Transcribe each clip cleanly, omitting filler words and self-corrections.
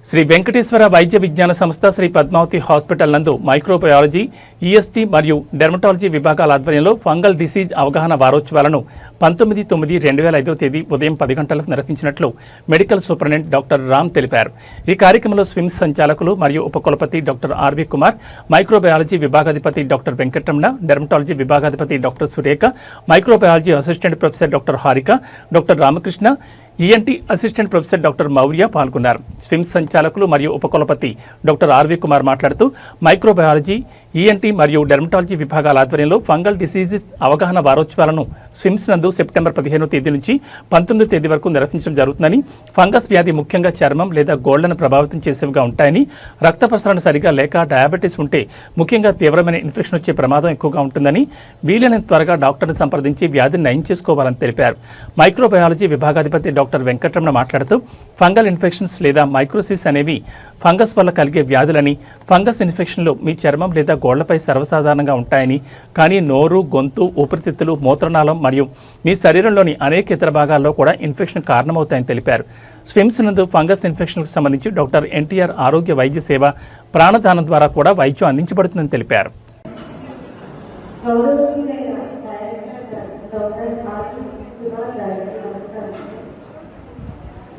శ్రీ వెంకటేశ్వర వైద్య విజ్ఞాన సంస్థ శ్రీ పద్మావతి హాస్పిటల్ నందు మైక్రోబయాలజీ, ఈఎస్టీ మరియు డెర్మటాలజీ విభాగాల ఆధ్వర్యంలో ఫంగల్ డిసీజ్ అవగాహన వారోత్సవాలను 19/9/2005 ఉదయం 10 గంటలకు నిర్వహించినట్లు మెడికల్ సూపరింటెండెంట్ డాక్టర్ రామ్ తెలిపారు. ఈ కార్యక్రమంలో స్విమ్స్ సంచాలకులు మరియు ఉపకులపతి డాక్టర్ ఆర్వి కుమార్, మైక్రోబయాలజీ విభాగాధిపతి డాక్టర్ వెంకటరమణ, డెర్మటాలజీ విభాగాధిపతి doctor Surekha, microbiology assistant professor doctor Harika, doctor Ramakrishna, ENT assistant professor doctor Maurya పాల్గొన్నారు. స్విమ్స్ సంచాలకులు మరియు ఉపకులపతి డాక్టర్ ఆర్వి కుమార్ మాట్లాడుతూ మైక్రోబయాలజీ, ఈఎన్టీ మరియు డెర్మటాలజీ విభాగాల ఆధ్వర్యంలో ఫంగల్ డిసీజెస్ అవగాహన వారోత్సవాలను స్విమ్స్ నందు సెప్టెంబర్ 15 నుంచి 19 వరకు నిర్వహించడం జరుగుతుందని, ఫంగస్ వ్యాధి ముఖ్యంగా చర్మం లేదా గోళ్లను ప్రభావితం చేసేవిగా ఉంటాయని, రక్త ప్రసరణ సరిగా లేక డయాబెటీస్ ఉంటే ముఖ్యంగా తీవ్రమైన ఇన్ఫెక్షన్ వచ్చే ప్రమాదం ఎక్కువగా ఉంటుందని, వీలైనంత త్వరగా డాక్టర్ని సంప్రదించి వ్యాధిని నయం చేసుకోవాలని తెలిపారు. మైక్రోబయాలజీ విభాగాధిపతి డాక్టర్ వెంకటరమణ మాట్లాడుతూ ఫంగల్ ఇన్ఫెక్షన్స్ లేదా మైక్రోసిస్ అనేవి ఫంగస్ వల్ల కలిగే వ్యాధులని, ఫంగస్ ఇన్ఫెక్షన్లు మీ చర్మం లేదా గోళ్లపై సర్వసాధారణంగా ఉంటాయని, కానీ నోరు, గొంతు, ఊపిరితిత్తులు, మూత్రనాళం మరియు మీ శరీరంలోని అనేక ఇతర భాగాల్లో కూడా ఇన్ఫెక్షన్ కారణమవుతాయని తెలిపారు. స్విమ్స్ నందు ఫంగస్ ఇన్ఫెక్షన్కు సంబంధించి డాక్టర్ ఎన్టీఆర్ ఆరోగ్య వైద్య సేవ ప్రాణదానం ద్వారా కూడా వైద్యం అందించబడుతుందని తెలిపారు.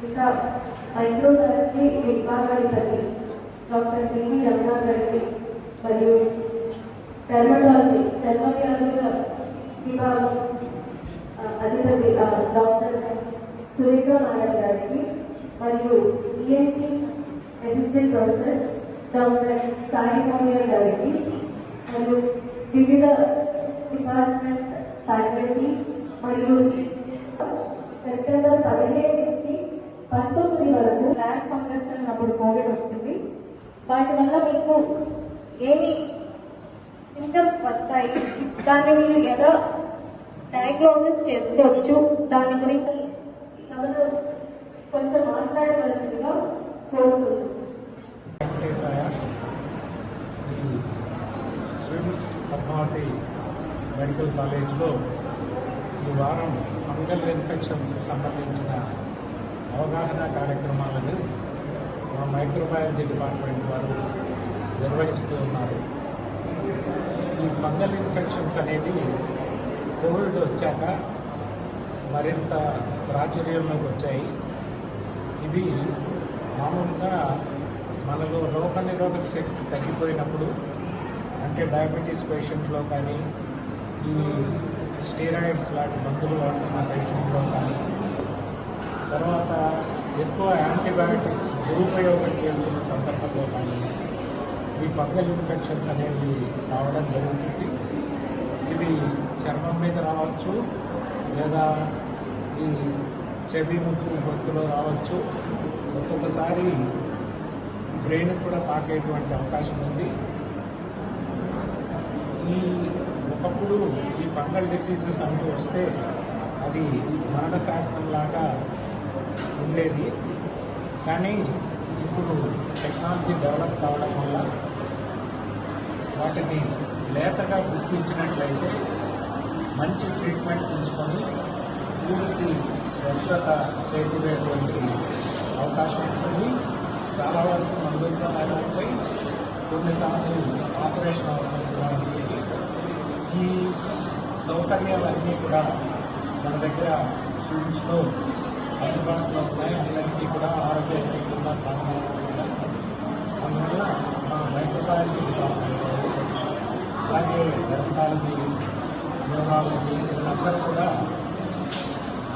ఇంకా మైక్రోబయాలజీ విభాగాధిపతి డాక్టర్ పివి రమణ గారికి మరియు డెర్మటాలజీ చర్మ వ్యాధుల విభాగం అధిపతి డాక్టర్ సురేఖ నాయక్ గారికి మరియు ENT assistant professor doctor Sai Maurya గారికి మరియు వివిధ డిపార్ట్మెంట్ ఫ్యాకల్టీ మరియు సెప్టెంబర్ 15 నుంచి 19 వరకు ల్యాండ్ ఫంగస్ అన్నప్పుడు కోవిడ్ వచ్చింది. వాటి వల్ల మీకు ఏమి సింటమ్స్ వస్తాయి, దాన్ని మీరు ఎలా డయాగ్నోసిస్ చేసుకోవచ్చు, దాని గురించి సభలో కొంచెం మాట్లాడవలసిందిగా కోరుతున్నాను. స్విమ్స్ పద్మావతి మెడికల్ కాలేజ్లో ఈ వారం ఫంగల్ ఇన్ఫెక్షన్స్ సంబంధించిన అవగాహన కార్యక్రమాలను మా మైక్రోబయాలజీ డిపార్ట్మెంట్ వారు నిర్వహిస్తూ ఉన్నారు. ఈ ఫంగల్ ఇన్ఫెక్షన్స్ అనేది కోవిడ్ వచ్చాక మరింత ప్రాచుర్యంలోకి వచ్చాయి. ఇవి మామూలుగా మనలో రోగనిరోధక శక్తి తగ్గిపోయినప్పుడు, అంటే డయాబెటీస్ పేషెంట్లో కానీ, ఈ స్టీరాయిడ్స్ లాంటి మందులు వాడుతున్న పేషెంట్లో కానీ, తర్వాత ఎక్కువ యాంటీబయాటిక్స్ దురుపయోగం చేస్తున్న సందర్భంలో కానీ ఈ ఫంగల్ ఇన్ఫెక్షన్స్ అనేవి రావడం జరుగుతుంది. ఇవి చర్మం మీద రావచ్చు, లేదా ఈ చెవి, ముక్కు, గొంతులో రావచ్చు. ఒక్కొక్కసారి బ్రెయిన్ కూడా తాకేటువంటి అవకాశం ఉంది. ఒకప్పుడు ఈ ఫంగల్ డిసీజెస్ అంటూ వస్తే అది మరణ శాసనంలాగా ఉండేది. కానీ ఇప్పుడు టెక్నాలజీ డెవలప్ కావడం వల్ల వాటిని లేతగా గుర్తించినట్లయితే మంచి ట్రీట్మెంట్ తీసుకొని పూర్తి స్వస్థత చేకూరేటువంటి అవకాశం ఉంటుంది. చాలా వరకు మందులతో అయిపోయి కొన్నిసార్లు ఆపరేషన్ అవసరం కూడా ఉంటుంది. ఈ సౌకర్యాలన్నీ కూడా మన దగ్గర స్టూడెంట్స్లో అందుబాటులో ఉన్నాయి. అందరికీ కూడా ఆరోగ్యశ్రీ కూడా ప్రారంభమవుతుంది. అందువల్ల మా మైక్రోబయాలజీ డిపార్ట్మెంట్, అలాగే డెర్మటాలజీ, న్యూరాలజీ అందరూ కూడా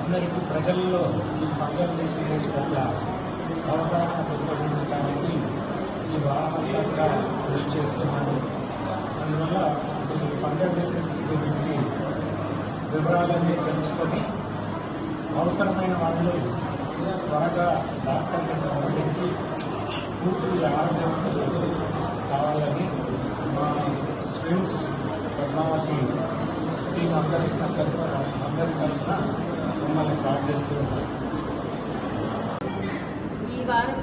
అందరికీ ప్రజల్లో ఈ ఫంగల్ డిసీజెస్ పట్ల అవగాహన పెంపొందించడానికి ఈ వారమంతా కూడా కృషి చేస్తున్నారు. అందువల్ల ఈ ఫంగల్ డిసీజ్ గురించి వివరాలన్నీ తెలుసుకొని అవసరమైన వాళ్ళు త్వరగా డాక్టర్ని సంప్రదించి పూర్తి ఆరోగ్యవంతులు కావాలని మా స్విమ్స్ పద్మావతి టీం అందరి తరఫున మిమ్మల్ని ప్రార్థిస్తూ ఉన్నారు. ఈ వారం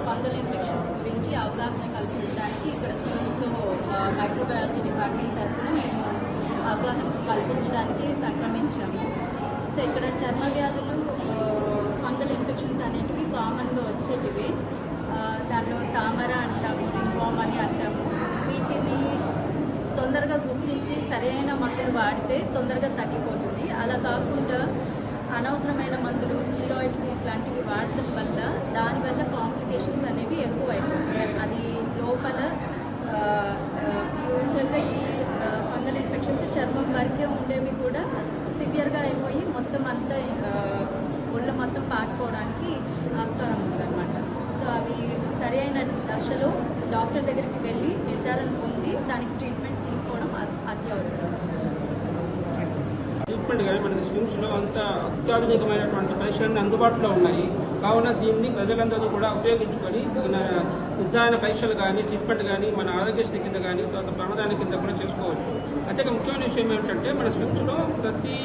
ఫంగల్ ఇన్ఫెక్షన్స్ గురించి అవగాహన కల్పించడానికి ఇక్కడ స్విమ్స్లో మైక్రోబయాలజీ డిపార్ట్మెంట్ తరఫున మేము అవగాహన కల్పించడానికి సంక్రమించాము. సో ఇక్కడ చర్మ వ్యాధులు, ఫంగల్ ఇన్ఫెక్షన్స్ అనేటివి కామన్గా వచ్చేటివి. తొందరగా గుర్తించి సరైన మందులు వాడితే తొందరగా తగ్గిపోతుంది. అలా కాకుండా అనవసరమైన మందులు, స్టీరాయిడ్స్ ఇట్లాంటివి వాడటం వల్ల దానివల్ల కాంప్లికేషన్స్ అనేవి ఎక్కువ అయిపోతాయి. అది లోపల యూజువల్గా ఈ ఫంగల్ ఇన్ఫెక్షన్స్ చర్మం వరకే ఉండేవి కూడా సివియర్గా అయిపోయి మొత్తం అంతా ఒళ్ళు మొత్తం పాకిపోవడానికి ఆస్కారం ఉందన్నమాట. సో అవి సరి అయిన దశలో డాక్టర్ దగ్గరికి వెళ్ళి నిర్ధారణ పొంది దానికి ట్రీట్మెంట్ తీసుకోవడం అత్యవసరం. ట్రీట్మెంట్ కానీ మన స్విమ్స్లో అంత అత్యాధునికమైనటువంటి పరీక్షలన్నీ అందుబాటులో ఉన్నాయి. కావున దీన్ని ప్రజలందరూ కూడా ఉపయోగించుకొని నిర్ధారణ పరీక్షలు కానీ ట్రీట్మెంట్ కానీ మన ఆరోగ్యశ్రీ కింద కానీ తర్వాత ప్రమాదాల కింద కూడా చేసుకోవచ్చు. అత్యంత ముఖ్యమైన విషయం ఏమిటంటే మన స్విమ్స్లో ప్రతి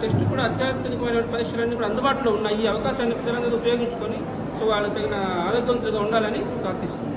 టెస్ట్ కూడా అత్యాధునికమైన పరీక్షలన్నీ కూడా అందుబాటులో ఉన్నాయి. ఈ అవకాశాన్ని ప్రజలందరూ ఉపయోగించుకొని సో వాళ్ళు తగిన ఆరోగ్యవంతులుగా ఉండాలని ప్రార్థిస్తున్నాం.